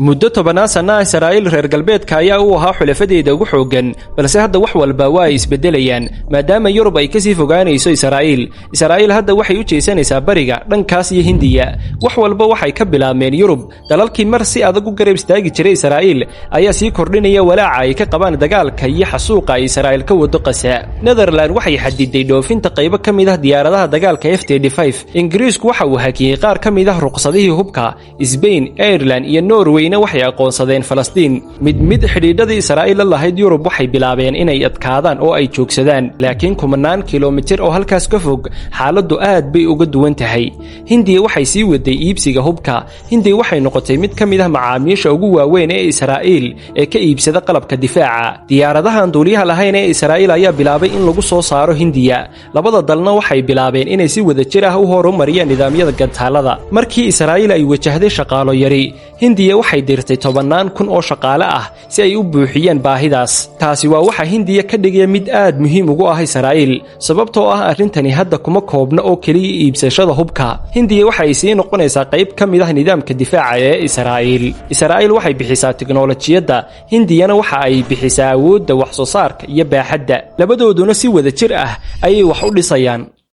muddo 10 sano Israa'iil reer galbeedka ayaa u ahaa xulafadeeda ugu xoogan balse hadda wax walba waa isbedelayaan maadaama Yurub ay ka sii fogaanayso Israa'iil hadda waxay u jeesanaysaa bariga dhankaas iyo Hindiya wax walba waxay ka bilaabmeen Yurub dalalkii mar si adag u garab istaagi jiray Israa'iil ayaa sii kordhinaya walaaca ay ka qabaan dagaalka iyo xasuuqa ay Israa'iil ka wado Gaza Netherland waxay xadiday dhoofinta qaybo ka mid ah diyaaradaha dagaalka F-35 Ingiriisku waxa uu hakiyay qaar ka mid ah ruqsadihii hubka Spain Ireland iyo Norway waxay aqoonsadeen Falastiin mid xidhiidhadii Israa'iil la lahayd Yurub waxay bilaabeen inay adkaadaan oo ay joogsadaan laakiin kumanaan kiiloomitir oo halkaas ka fog xaaladdu aad bay uga duwan tahay Hindiya waxay sii waday iibsiga hubka Hindiya waxay noqotay mid ka mid ah macaamiisha ugu waaweyn ee Israa'iil ee ka iibsada qalabka difaaca diyaaradaha duuliyaha lahayn ee Israa'iil ayaa bilaabay in lagu soo saaro Hindiya labada dalna waxay bilaabeen inay si wadajir ah u horumariyaan nidaamyada gantaalada markii Israa'iil ay wajahday shaqaalo yari Hindiya waxay dirtay 10,000 oo shaqaale ah si ay u buuxiyaan baahidaas taasi waa waxa Hindiya ka dhigay mid aad muhiim ugu ah Israa'iil sababtoo ah arintani hadda kuma koobna oo kaliya iibsashada hubka Hindiya waxay sii noqonaysaa qayb ka mid ah nidaamka difaaca ee Israa'iil waxay bixisaa tiknoolajiyada Hindiyana waxa ay bixisaa awoodda wax soo saarka iyo baaxadda labadooduna si wadajir ah ayay wax u dhisayaan